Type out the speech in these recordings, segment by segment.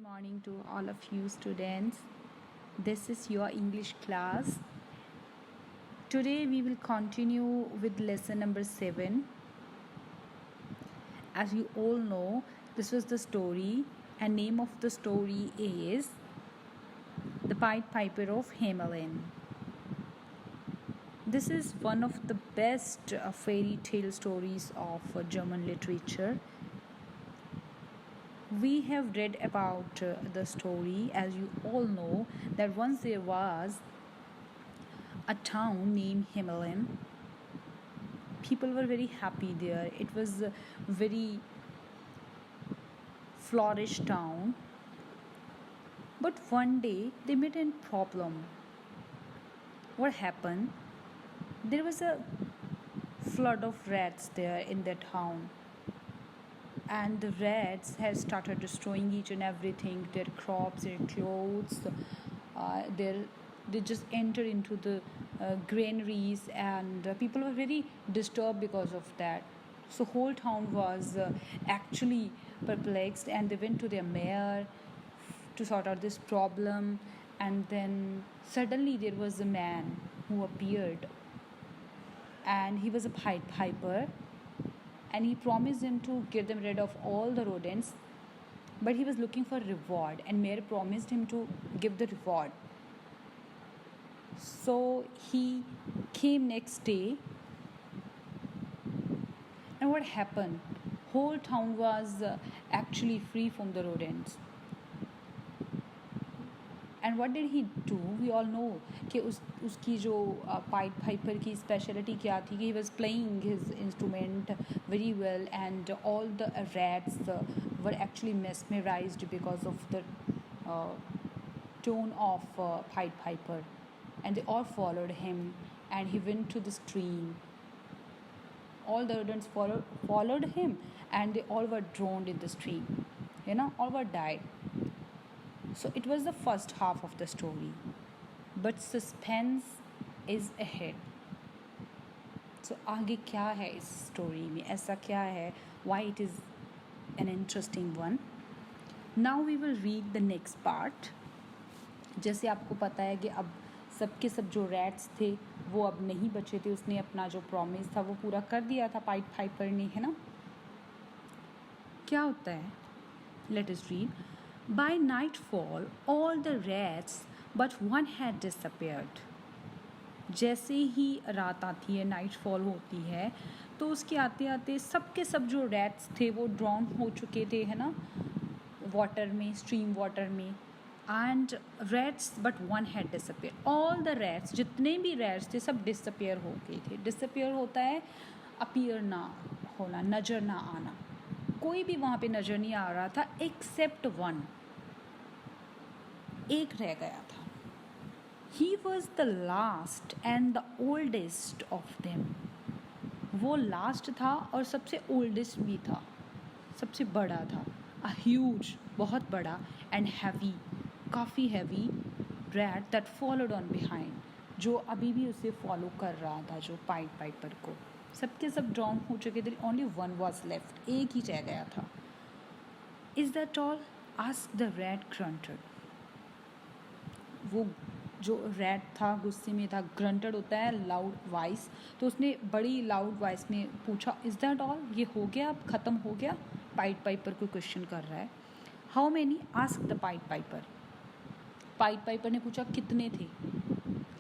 morning to all of you students. This is your English class. Today we will continue with lesson number 7. As you all know, this was the story, and name of the story is The Pied Piper of Hamelin. This is one of the best fairy tale stories of German literature. We have read about the story. As you all know, that once there was a town named Hamelin. People were very happy there. It was a very flourished town. But one day they met a problem. What happened? There was a flood of rats there in the town. And the rats had started destroying each and everything, their crops, their clothes, they just entered into the granaries, and people were very disturbed because of that. So whole town was actually perplexed, and they went to their mayor to sort out this problem. And then suddenly there was a man who appeared, and he was a Pied Piper. And he promised him to get them rid of all the rodents, but he was looking for reward, and mayor promised him to give the reward. So he came next day, and what happened? Whole town was actually free from the rodents. And what did he do? We all know कि उसकी जो Pied Piper की specialty क्या थी कि he was playing his instrument very well, and all the rats were actually mesmerized because of the tone of Pied Piper, and they all followed him, and he went to the stream. All the rodents followed him, and they all were drowned in the stream. All were died. So it was the first half of the story, but suspense is ahead. So आगे क्या है इस story में, ऐसा क्या है, why it is an interesting one. Now we will read the next part. जैसे आपको पता है कि अब सबके सब जो rats थे वो अब नहीं बचे थे. उसने अपना जो promise था वो पूरा कर दिया था Pied Piper ने, है ना. क्या होता है? Let us read. By nightfall, all the rats but one had disappeared. जैसे ही रात आती है, नाइटफॉल होती है, तो उसके आते आते सबके सब जो रैट्स थे वो ड्राउन हो चुके थे, है ना, वाटर में, स्ट्रीम वाटर में. And rats but one had disappear. All the rats, जितने भी रैट्स थे सब डिसअपियर हो गए थे. डिसअपियर होता है अपीयर ना होना, नज़र ना आना. कोई भी वहाँ पे नज़र नहीं आ रहा था एक्सेप्ट वन. एक रह गया था. He was the last and the oldest of them. वो लास्ट था और सबसे ओल्डेस्ट भी था, सबसे बड़ा था. A huge, बहुत बड़ा, and heavy, काफ़ी heavy rat that followed on behind, जो अभी भी उसे फॉलो कर रहा था, जो Pied Piper को. सबके सब ड्राउन हो चुके थे. Only one was left. एक ही रह गया था. Is that all? Asked the rat grunted. वो जो रैट था गुस्से में था. ग्रंटेड होता है लाउड वॉइस, तो उसने बड़ी लाउड वॉइस में पूछा, इज़ दैट ऑल? ये हो गया, अब ख़त्म हो गया? पाइड पाइपर को क्वेश्चन कर रहा है. How many? Ask the pied piper. Pied Piper ने पूछा कितने थे,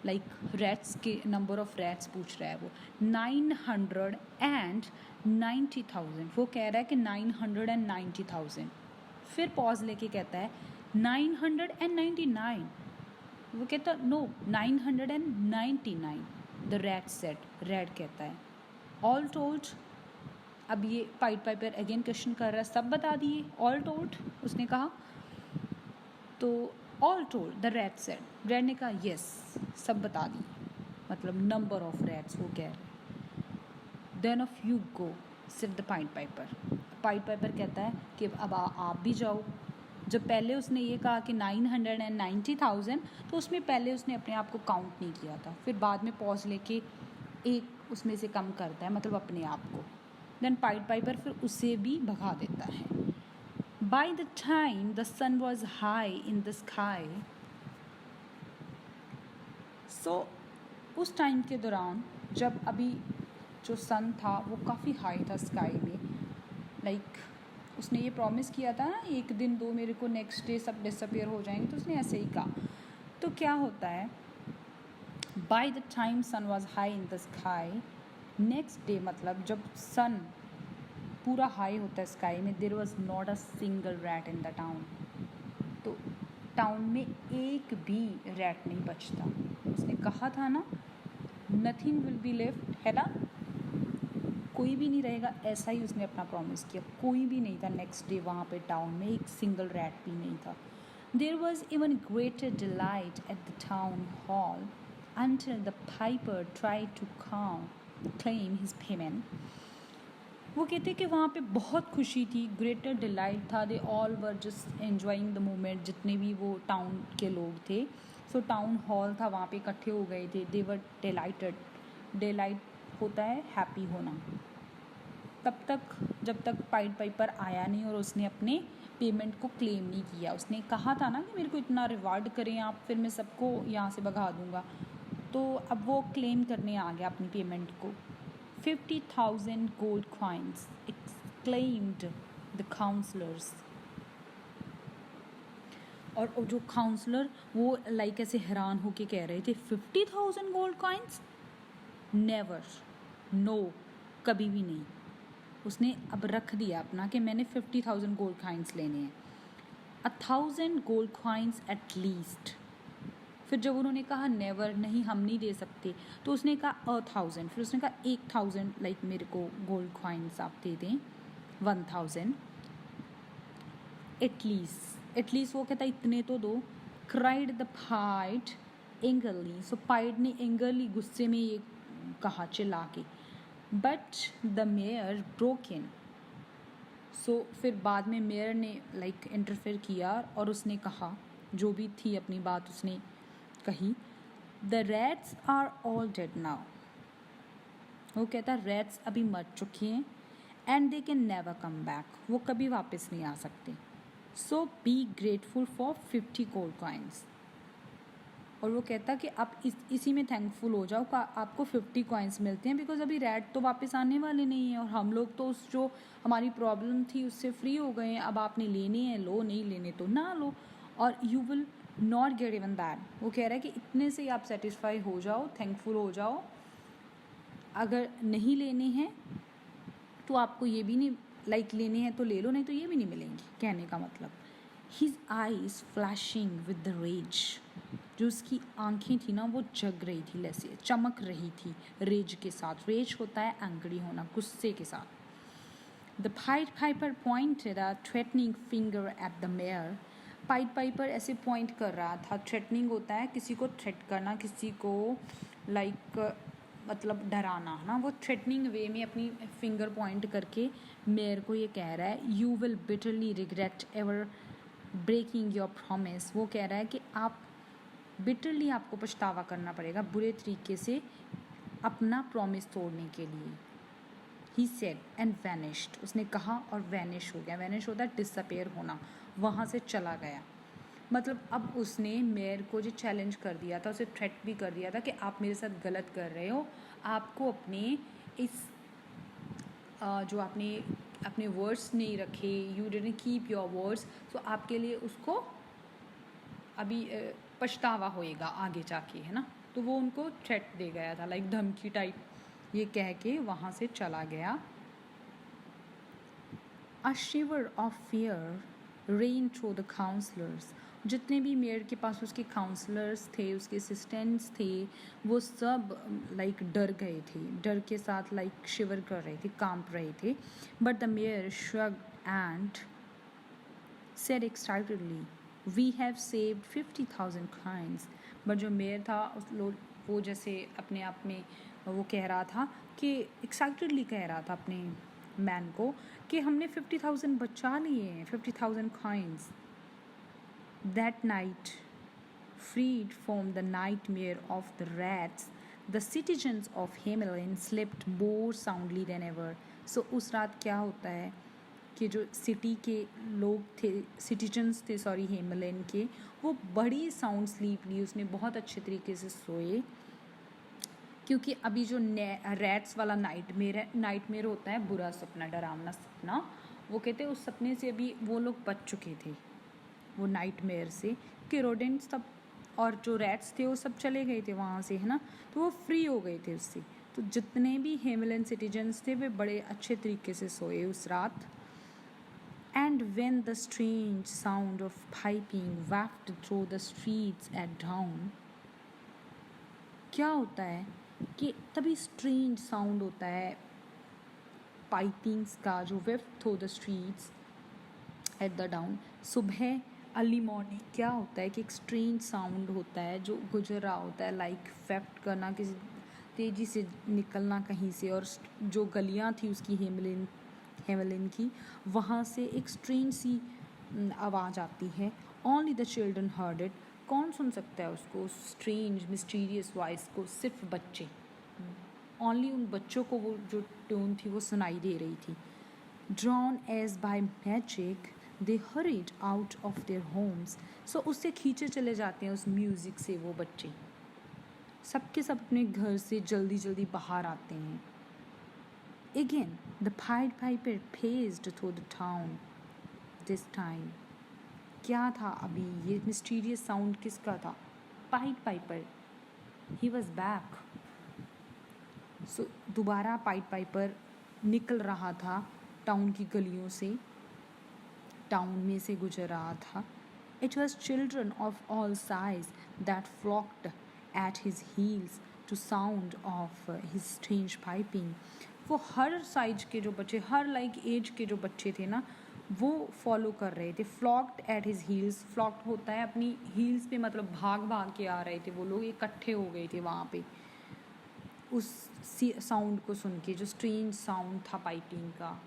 लाइक रैट्स के नंबर ऑफ रैट्स पूछ रहा है वो. 990,000. वो कह रहा है कि 990,000. फिर पॉज लेके कहता है 999. वो कहता no 999. The rat said. Rat कहता है ऑल टोल्ड. अब ये पाइड पाइपर अगेन क्वेश्चन कर रहा है, सब बता दिए? ऑल टोल्ड उसने कहा. तो all told the rat said. Rat ने कहा यस, सब बता दिए, मतलब नंबर ऑफ रैट्स वो कह रहे. Then off you go said the pied piper. Pied piper कहता है कि अब आप भी जाओ. जब पहले उसने ये कहा कि 990,000, तो उसमें पहले उसने अपने आप को काउंट नहीं किया था. फिर बाद में पॉज लेके एक उसमें से कम करता है, मतलब अपने आप को. देन पाइड पाइपर फिर उसे भी भगा देता है. By the time the sun was high in the sky, so उस टाइम के दौरान जब अभी जो सन था वो काफ़ी हाई था स्काई में, लाइक उसने ये प्रॉमिस किया था ना, एक दिन दो मेरे को, नेक्स्ट डे सब डिसअपियर हो जाएंगे, तो उसने ऐसे ही कहा। तो क्या होता है, by the time sun was high in the sky, next day मतलब जब सन पूरा हाई होता है स्काई में, there was not a single rat in the town. Town टाउन में एक भी रैट नहीं बचता। उसने कहा था ना, नथिंग विल बी लेफ्ट, है ना, कोई भी नहीं रहेगा, ऐसा ही उसने अपना प्रॉमिस किया। कोई भी नहीं था नेक्स्ट डे वहाँ पे टाउन में, एक सिंगल रैट भी नहीं था। There was even greater delight at the town hall until the piper tried to claim his payment. वो कहते कि वहाँ पे बहुत खुशी थी, ग्रेटर डिलाइट था, दे all were just enjoying the moment, जितने भी वो टाउन के लोग थे। सो टाउन हॉल था, वहाँ पे इकट्ठे हो गए थे, दे वर डिलाइटेड। डिलाइट होता है हैप्पी होना। तब तक जब तक पाइड पाइपर आया नहीं और उसने अपने पेमेंट को क्लेम नहीं किया। उसने कहा था ना कि मेरे को इतना रिवार्ड करें आप, फिर मैं सबको यहाँ से भगा दूँगा। तो अब वो क्लेम करने आ गया अपनी पेमेंट को। 50,000 gold coins, exclaimed the counselors. और जो काउंसलर वो लाइक ऐसे हैरान होके कह रहे थे, 50,000 गोल्ड कॉइन्स, नेवर, नो, कभी भी नहीं। उसने अब रख दिया अपना कि मैंने 50,000 गोल्ड कॉइन्स लेने हैं, 1,000 गोल्ड कॉइन्स एट लीस्ट। फिर जब उन्होंने कहा नेवर, नहीं हम नहीं दे सकते, तो उसने कहा 1,000। फिर उसने कहा 1,000, लाइक मेरे को गोल्ड कॉइन्स आप दे दें, 1,000 एटलीस्ट वो कहता इतने तो दो। Cried the Pied angrily, so Pied ने एंगरली, गुस्से में ये कहा चिल्ला के। But the mayor broke in, so फिर बाद में मेयर ने लाइक इंटरफेयर किया और उसने कहा, जो भी थी अपनी बात उसने कही, the rats are all dead now. वो कहता रैट्स अभी मर चुके हैं, and they can never come back, वो कभी वापस नहीं आ सकते। So be grateful for 50 gold coins. और वो कहता कि आप इसी में थैंकफुल हो जाओ, आपको 50 कॉइन्स मिलते हैं, बिकॉज अभी रैट तो वापस आने वाले नहीं हैं और हम लोग तो उस जो हमारी प्रॉब्लम थी उससे फ्री हो गए हैं। अब आपने लेने हैं लो, नहीं लेने तो ना लो, और you will not get even that. वो कह रहा है कि इतने से ही आप सेटिस्फाई हो जाओ, थैंकफुल हो जाओ। अगर नहीं लेने हैं तो आपको ये भी नहीं, लाइक लेने हैं तो ले लो, नहीं तो ये भी नहीं मिलेंगे, कहने का मतलब। His eyes flashing with the rage, जो उसकी आंखें थी ना वो जग रही थी, जैसे चमक रही थी रेज के साथ। रेज होता है एंग्री होना, गुस्से के साथ। The pied Piper pointed a threatening finger at the mayor. Pied Piper ऐसे पॉइंट कर रहा था, थ्रेटनिंग होता है किसी को थ्रेट करना, किसी को लाइक मतलब डराना ना, वो थ्रेटनिंग वे में अपनी फिंगर पॉइंट करके मेयर को ये कह रहा है, you will bitterly regret ever breaking your promise. वो कह रहा है कि आप बिटरली, आपको पछतावा करना पड़ेगा बुरे तरीके से अपना प्रॉमिस तोड़ने के लिए। ही सेड एंड वैनिश्ड, उसने कहा और वैनिश हो गया। वैनिश होता है डिसअपेयर होना, वहाँ से चला गया। मतलब अब उसने मेयर को जो चैलेंज कर दिया था, उसे थ्रेट भी कर दिया था कि आप मेरे साथ गलत कर रहे हो, आपको अपने इस जो आपने अपने वर्ड्स नहीं रखे, you didn't keep your words, तो आपके लिए उसको अभी पछतावा होएगा आगे जाके, है ना। तो वो उनको थ्रेट दे गया था, लाइक धमकी टाइप, ये कह के वहाँ से चला गया। A shiver of fear ran through the councillors, जितने भी मेयर के पास उसके काउंसलर्स थे, उसके असिस्टेंट्स थे, वो सब लाइक डर गए थे, डर के साथ लाइक शिवर कर रहे थे, कांप रहे थे। But the mayor shrug and said excitedly, we have saved 50,000 coins. But जो मेयर था वो जैसे अपने आप में वो कह रहा था कि एक्साइटेडली कह रहा था अपने मैन को कि हमने 50,000 बचा लिए हैं, 50,000 coins. That night, freed from the nightmare of the rats, the citizens of Hamelin slept more soundly than ever. So उस रात क्या होता है, के जो सिटी के लोग थे, सिटीजन्स थे सॉरी हेमलैंड के, वो बड़ी साउंड स्लीप ली, उसने बहुत अच्छे तरीके से सोए, क्योंकि अभी जो रैट्स वाला नाइटमेयर होता है, बुरा सपना, डरावना सपना, वो कहते हैं उस सपने से अभी वो लोग बच चुके थे, वो नाइटमेयर से, कि रोडेंट्स सब और जो रैट्स थे वो सब चले गए थे वहाँ से, है ना, तो वो फ्री हो गए थे उससे। तो जितने भी हेमलैंड सिटीजन्स थे वे बड़े अच्छे तरीके से सोए उस रात। And when the strange sound of piping wafted through the streets at dawn, क्या होता है कि तभी स्ट्रेंज साउंड होता है पाइपिंग्स का, जो weft through the streets at the down, सुबह अर्ली मॉर्निंग क्या होता है कि एक स्ट्रेंज साउंड होता है जो गुजर रहा होता है, लाइक फेफ्ट करना, किसी तेज़ी से निकलना कहीं से, और जो गलियां थी उसकी हेमलिन की, वहाँ से एक स्ट्रेंज सी आवाज़ आती है। Only the children heard it, कौन सुन सकता है उसको, स्ट्रेंज मिस्टीरियस वॉइस को, सिर्फ बच्चे, ओनली उन बच्चों को वो जो ट्यून थी वो सुनाई दे रही थी। Drawn as by magic, they hurried out of their homes. So उससे खींचे चले जाते हैं उस म्यूज़िक से वो बच्चे, सबके सब अपने घर से जल्दी जल्दी बाहर आते हैं। Again, the Pied Piper paced through the town. This time, क्या था अभी, ये मिस्टीरियस साउंड किसका था? Pied Piper, he was back. So दोबारा पाइड पाइपर निकल रहा था टाउन की गलियों से, टाउन में से गुजर रहा था। It was children of all size that flocked at his heels to sound of his strange piping. वो हर साइज के जो बच्चे, हर लाइक एज के जो बच्चे थे ना, वो फॉलो कर रहे थे। फ्लॉक्ड एट हिज हील्स, फ्लॉक्ड होता है अपनी हील्स पे, मतलब भाग भाग के आ रहे थे वो लोग, इकट्ठे हो गए थे वहाँ पे उस साउंड को सुन के, जो स्ट्रेंज साउंड था पाइपिंग का,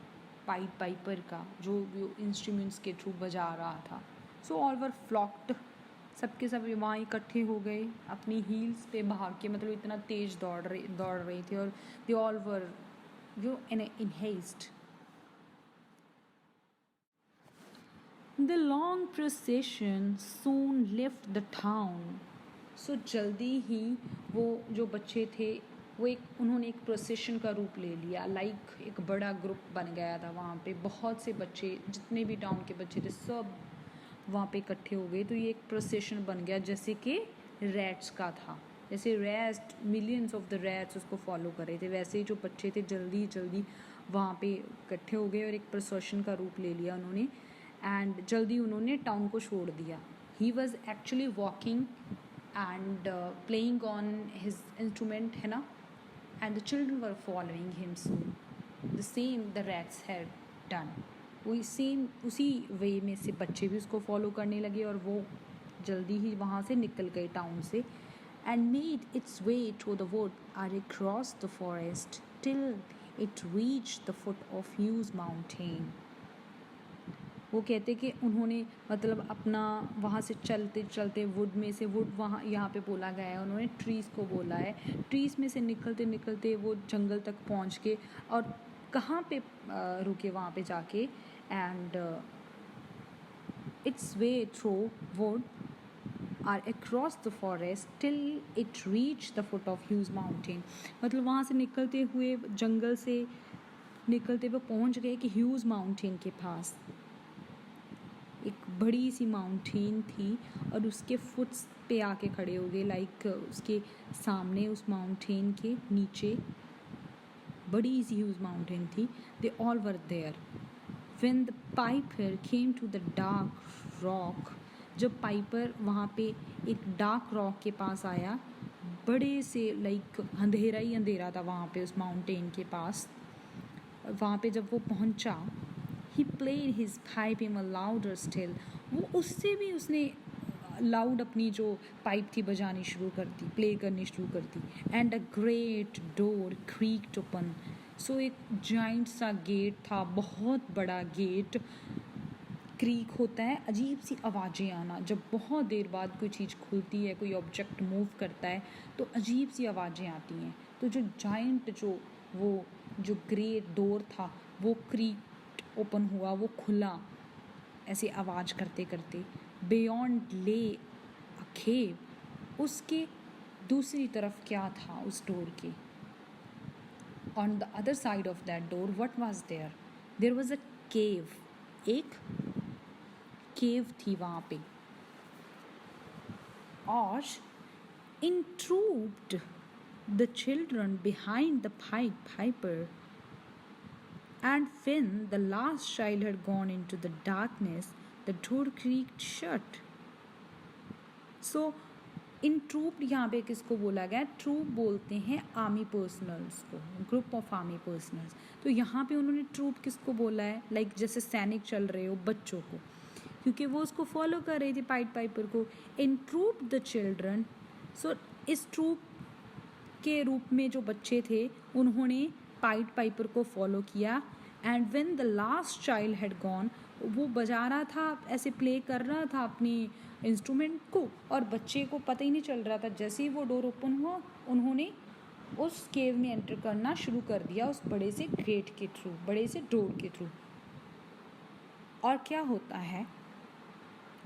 पाइड पाइपर का, जो इंस्ट्रूमेंट्स के थ्रू बजा रहा था। सो ऑल वर फ्लॉक्ड, सबके सब वहाँ इकट्ठे हो गए अपनी हील्स पे भाग के, मतलब इतना तेज दौड़ रहे थे, और they all were in haste. The long procession soon left the town. So जल्दी ही वो जो बच्चे थे वो उन्होंने एक प्रोसेशन का रूप ले लिया, लाइक एक बड़ा ग्रुप बन गया था वहाँ पे, बहुत से बच्चे, जितने भी टाउन के बच्चे थे सब वहाँ पे इकट्ठे हो गए। तो ये एक प्रोसेशन बन गया, जैसे कि रैट्स का था, जैसे rats, millions of the rats उसको फॉलो कर रहे थे, वैसे ही जो बच्चे थे जल्दी जल्दी वहाँ पे इकट्ठे हो गए और एक प्रोसेशन का रूप ले लिया उन्होंने, एंड जल्दी उन्होंने टाउन को छोड़ दिया। He was actually walking and playing on his instrument, है ना, and the children were following him soon the same the rats had done. वही सेम उसी वे में से बच्चे भी उसको फॉलो करने लगे, और वो जल्दी ही वहाँ से निकल गए टाउन से, and made its way through the wood or across the forest till it reach the foot of huge mountain. वो कहते कि उन्होंने मतलब अपना वहाँ से चलते चलते वुड में से, वुड वहाँ यहाँ पे बोला गया है, उन्होंने ट्रीज़ को बोला है, ट्रीज़ में से निकलते निकलते वो जंगल तक पहुँच के, और कहाँ पे रुके वहाँ पे जाके, and its way through wood or across the forest till it reach the foot of huge mountain. मतलब वहाँ से निकलते हुए, जंगल से निकलते हुए पहुँच गए कि ह्यूज माउंटेन के पास एक बड़ी सी माउंटेन थी, और उसके फुट्स पे आके खड़े हो गए, लाइक उसके सामने, उस माउंटेन के नीचे बड़ी सी ह्यूज माउंटेन थी। They all were there when the piper came to the dark rock. जब पाइपर वहाँ पे एक डार्क रॉक के पास आया, बड़े से लाइक अंधेरा ही अंधेरा था वहाँ पे उस माउंटेन के पास, वहाँ पे जब वो पहुँचा, he played his pipe in a louder still, वो उससे भी उसने लाउड अपनी जो पाइप थी बजानी शुरू कर दी, प्ले करनी शुरू कर दी। And a great door creaked open. So एक जाइंट सा गेट था, बहुत बड़ा गेट, क्रीक होता है अजीब सी आवाज़ें आना, जब बहुत देर बाद कोई चीज़ खुलती है, कोई ऑब्जेक्ट मूव करता है तो अजीब सी आवाज़ें आती हैं। तो जो जाइंट जो ग्रेट डोर था वो क्रीक ओपन हुआ, वो खुला ऐसी आवाज़ करते करते. बियॉन्ड ले अ केव. उसके दूसरी तरफ क्या था उस डोर के? On the other side of that door what was there? There was a cave. एक केव थी वहाँ पे. और intruded the children behind the piper, and when the last child had gone into the darkness, the door creaked shut. So इंट्रूप यहाँ पे किसको बोला गया? ट्रूप बोलते हैं आर्मी पर्सनल्स को, ग्रुप ऑफ आर्मी पर्सनल्स. तो यहाँ पे उन्होंने ट्रूप किसको बोला है? लाइक जैसे सैनिक चल रहे हो, बच्चों को, क्योंकि वो उसको फॉलो कर रही थी पाइट पाइपर को. इंट्रूप द चिल्ड्रन. सो इस ट्रूप के रूप में जो बच्चे थे उन्होंने पाइट पाइपर को फॉलो किया. And when the last child had gone, वो बजा रहा था, ऐसे प्ले कर रहा था अपनी इंस्ट्रूमेंट को, और बच्चे को पता ही नहीं चल रहा था. जैसे ही वो डोर ओपन हुआ, उन्होंने उस केव में एंटर करना शुरू कर दिया उस बड़े से गेट के थ्रू, बड़े से डोर के थ्रू. और क्या होता है?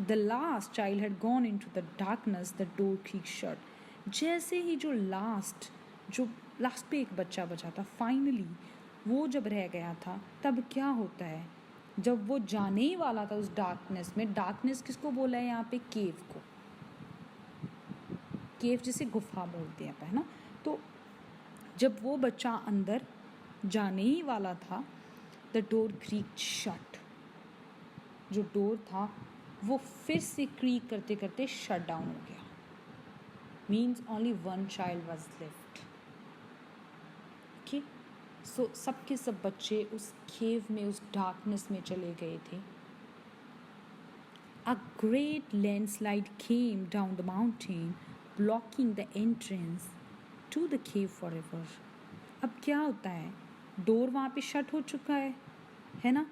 The last child had gone into the darkness, the door creaked shut. जैसे ही जो लास्ट पे एक बच्चा बचा था, फाइनली वो जब रह गया था, तब क्या होता है? जब वो जाने ही वाला था उस डार्कनेस में, डार्कनेस किसको बोला है यहाँ पे? केव को. केव जिसे गुफा बोलते हैं है ना. तो जब वो बच्चा अंदर जाने ही वाला था, द डोर क्रीक्ड शट. जो डोर था वो फिर से क्रीक करते करते शट डाउन हो गया. Means only one child was left. Okay. So सब के सब बच्चे उस केव में, उस डार्कनेस में चले गए थे. A great landslide came down the mountain, blocking the entrance to the cave forever. अब क्या होता है? डोर वहाँ पे शट हो चुका है ना.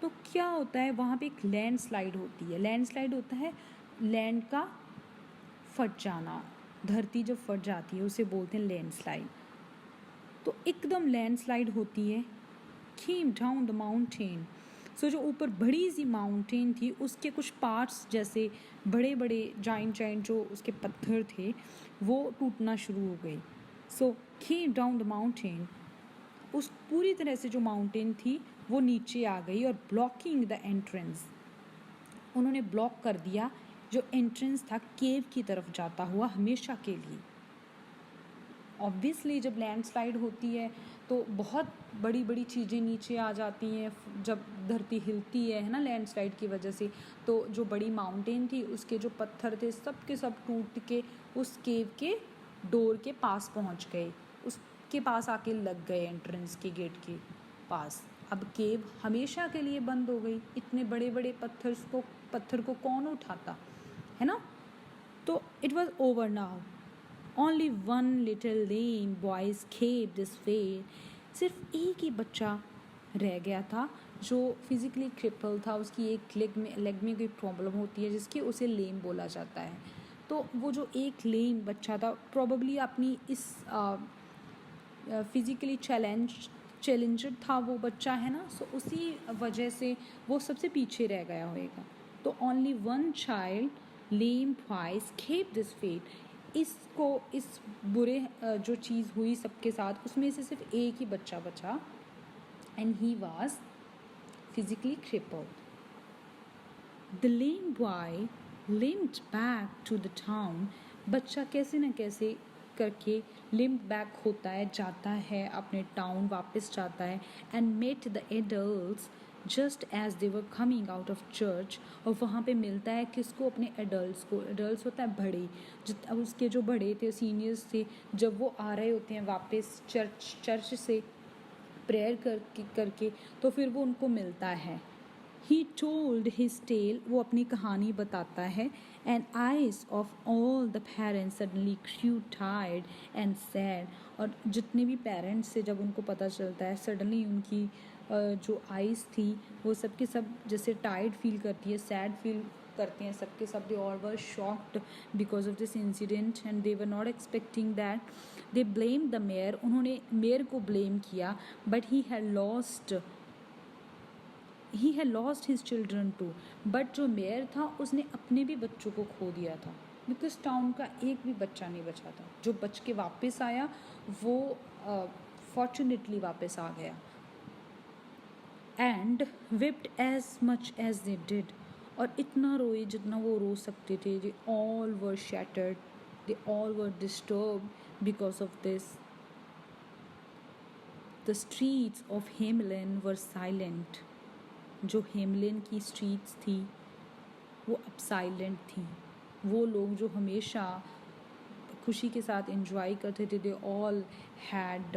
तो क्या होता है? वहाँ पे एक लैंडस्लाइड होती है. लैंडस्लाइड होता है लैंड का फट जाना. धरती जब फट जाती है उसे बोलते हैं लैंडस्लाइड. तो एकदम लैंडस्लाइड होती है. Came down the mountain. सो जो ऊपर बड़ी सी माउंटेन थी, उसके कुछ पार्ट्स जैसे बड़े बड़े जाइंट जो उसके पत्थर थे, वो टूटना शुरू हो गए. सो came down the mountain. उस पूरी तरह से जो माउंटेन थी वो नीचे आ गई, और ब्लॉकिंग द एंट्रेंस. उन्होंने ब्लॉक कर दिया जो एंट्रेंस था केव की तरफ जाता हुआ हमेशा के लिए. ऑब्वियसली जब लैंडस्लाइड होती है तो बहुत बड़ी बड़ी चीज़ें नीचे आ जाती हैं. जब धरती हिलती है ना लैंडस्लाइड की वजह से, तो जो बड़ी माउंटेन थी उसके जो पत्थर थे सब के सब टूट के उस केव के डोर के पास पहुंच गए, उसके पास आके लग गए, एंट्रेंस के गेट के पास. अब केव हमेशा के लिए बंद हो गई. इतने बड़े बड़े पत्थर को कौन उठाता है ना. तो it was over now. Only one little lame boy escaped this fate. सिर्फ एक ही बच्चा रह गया था जो फिजिकली क्रिपल था. उसकी एक लेग में कोई प्रॉब्लम होती है जिसकी उसे लेम बोला जाता है. तो वो जो एक लेम बच्चा था, प्रॉबली अपनी इस फिजिकली चैलेंजड था वो बच्चा, है ना. सो उसी वजह से वो सबसे पीछे रह गया होएगा. तो only one child lame boy escaped this fate. इस बुरे जो चीज़ हुई सबके साथ, उसमें से सिर्फ एक ही बच्चा बचा, and he was physically crippled. The lame boy limped back to the town. बच्चा कैसे न कैसे करके लिम्प बैक होता है, जाता है अपने टाउन, वापस जाता है, and met the adults just as they were coming out of church. और वहाँ पे मिलता है किसको? अपने एडल्ट्स को. एडल्ट्स होता है बड़े, अब उसके जो बड़े थे, सीनियर्स थे, जब वो आ रहे होते हैं वापस चर्च से प्रेयर करके, तो फिर वो उनको मिलता है. He told his tale. वो अपनी कहानी बताता है. And eyes of all the parents suddenly grew tired and sad. और जितने भी पेरेंट्स से जब उनको पता चलता है, सडनली उनकी जो आइज़ थी वो सबके सब जैसे टायर्ड फील करती है, सैड फील करते हैं सबके सब. They all were shocked because of this incident and they were not expecting that. They blame the mayor. उन्होंने मेयर को ब्लेम किया, but he had lost he had lost his children too, but जो mayor था उसने अपने भी बच्चों को खो दिया था, बिकॉज टाउन का एक भी बच्चा नहीं बचा था। जो बच के वापस आया वो फॉर्चुनेटली वापस आ गया। And wept as much as they did, और इतना रोए जितना वो रो सकते थे। They all were shattered, they all were disturb because of this. The streets of Hamelin were silent, जो हेमलिन की स्ट्रीट्स थी वो अब साइलेंट थी। वो लोग जो हमेशा खुशी के साथ एंजॉय करते थे, they all had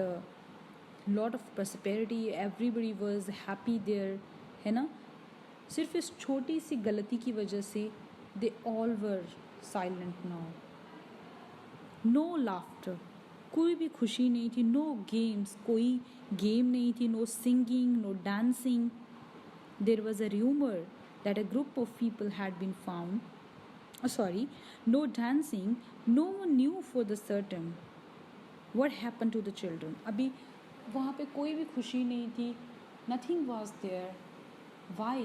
lot of prosperity, everybody was happy there, है ना। सिर्फ इस छोटी सी गलती की वजह से they all were silent now. No laughter, कोई भी खुशी नहीं थी। नो गेम्स, कोई गेम नहीं थी। No singing, no dancing. There was a rumor that a group of people had been found. No dancing. No one knew for the certain what happened to the children. अभी वहाँ पे कोई भी खुशी नहीं थी. Nothing was there. Why?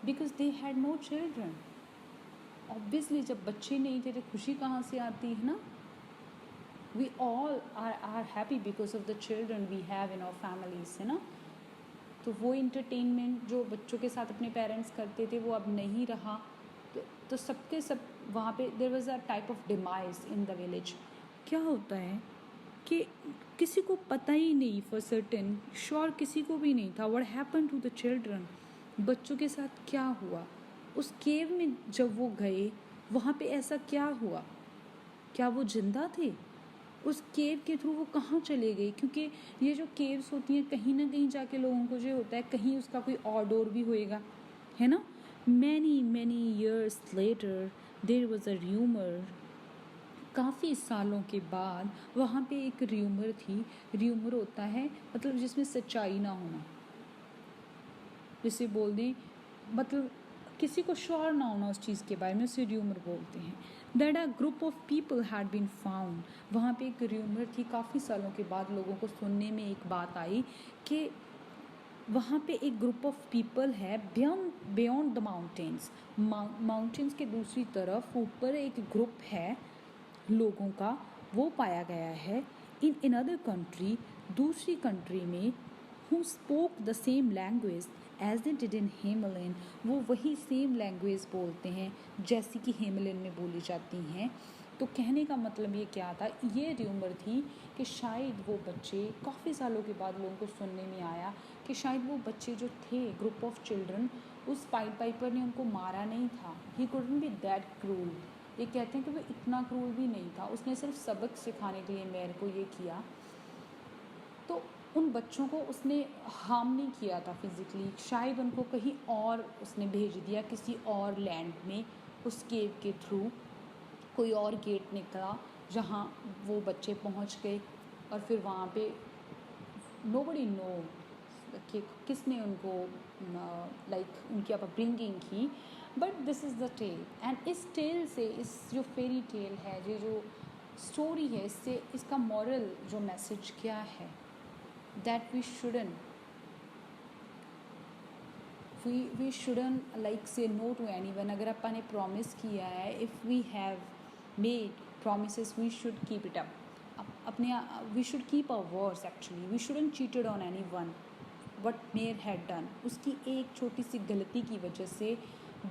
Because they had no children. Obviously जब बच्चे नहीं थे तो खुशी कहाँ से आती है ना. We all are happy because of the children we have in our families, है ना. तो वो इंटरटेनमेंट जो बच्चों के साथ अपने पेरेंट्स करते थे वो अब नहीं रहा. तो सबके सब वहाँ पे there was a type of demise in the village. क्या होता है कि किसी को पता ही नहीं फॉर सर्टेन, श्योर किसी को भी नहीं था what happen to the children. बच्चों के साथ क्या हुआ उस केव में जब वो गए, वहाँ पे ऐसा क्या हुआ. क्या वो जिंदा थे? उस केव के थ्रू वो कहाँ चले गए? क्योंकि ये जो केव्स होती हैं कहीं ना कहीं जाके लोगों को जो होता है कहीं उसका कोई और डोर भी होएगा, है ना. Many years later there was a rumour. काफ़ी सालों के बाद वहाँ पे एक र्यूमर थी. र्यूमर होता है मतलब जिसमें सच्चाई ना होना, जिसे बोल दें मतलब किसी को श्योर ना होना उस चीज़ के बारे में, उसे र्यूमर बोलते हैं. That a group of people had been found. वहाँ पे एक र्यूमर थी. काफ़ी सालों के बाद लोगों को सुनने में एक बात आई कि वहाँ पे एक ग्रुप ऑफ पीपल है बियॉन्ड द माउंटेन्स. माउंटेन्स के दूसरी तरफ ऊपर एक ग्रुप है लोगों का, वो पाया गया है. इन अनदर कंट्री, दूसरी कंट्री में, who spoke the same language as they did in Hamelin. वो वही सेम लैंग्वेज बोलते हैं जैसी कि हेमलिन में बोली जाती हैं. तो कहने का मतलब ये क्या था, ये र्यूमर थी कि शायद वो बच्चे, काफ़ी सालों के बाद लोगों को सुनने में आया कि शायद वो बच्चे जो थे, ग्रुप ऑफ चिल्ड्रन, उस पाइड पाइपर ने उनको मारा नहीं था. He couldn't B that cruel. ये कहते हैं कि वो इतना क्रूल भी नहीं था. उसने सिर्फ सबक सिखाने के लिए मेरे को ये किया. तो उन बच्चों को उसने हार्म नहीं किया था फिज़िकली. शायद उनको कहीं और उसने भेज दिया, किसी और लैंड में. उस केव के थ्रू कोई और गेट निकला जहाँ वो बच्चे पहुँच गए. और फिर वहाँ पे नोबडी नो कि किसने उनको उनकी अपब्रिंगिंग की. But this is the tale. And इस टेल से, इस जो फेरी टेल है, ये जो स्टोरी है, इससे इसका मॉरल जो मैसेज क्या है, that we shouldn't like say no to anyone. अगर अपन ने प्रॉमिस किया है, if we have made promises, we should keep it up. we should keep our words. Actually we shouldn't cheated on anyone. what Mayor had done, उसकी एक छोटी सी गलती की वजह से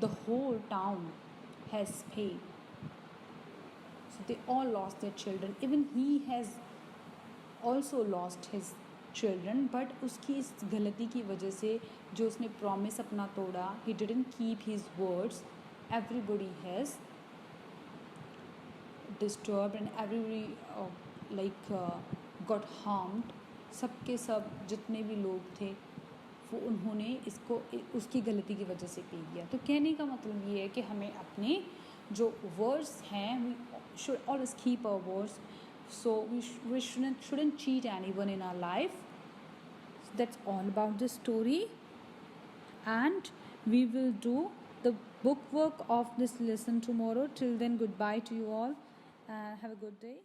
the whole town has paid. So they all lost their children. Even he has also lost his children. But उसकी इस गलती की वजह से जो उसने प्रॉमिस अपना तोड़ा, he didn't keep his words, everybody has disturbed and everybody got harmed. सबके सब जितने भी लोग थे वो उन्होंने इसको उसकी गलती की वजह से पी दिया. तो कहने का मतलब ये है कि हमें अपने जो वर्ड्स हैं, we should always keep our words. So we shouldn't cheat anyone in our life. So that's all about this story. And we will do the book work of this lesson tomorrow. Till then, goodbye to you all. Have a good day.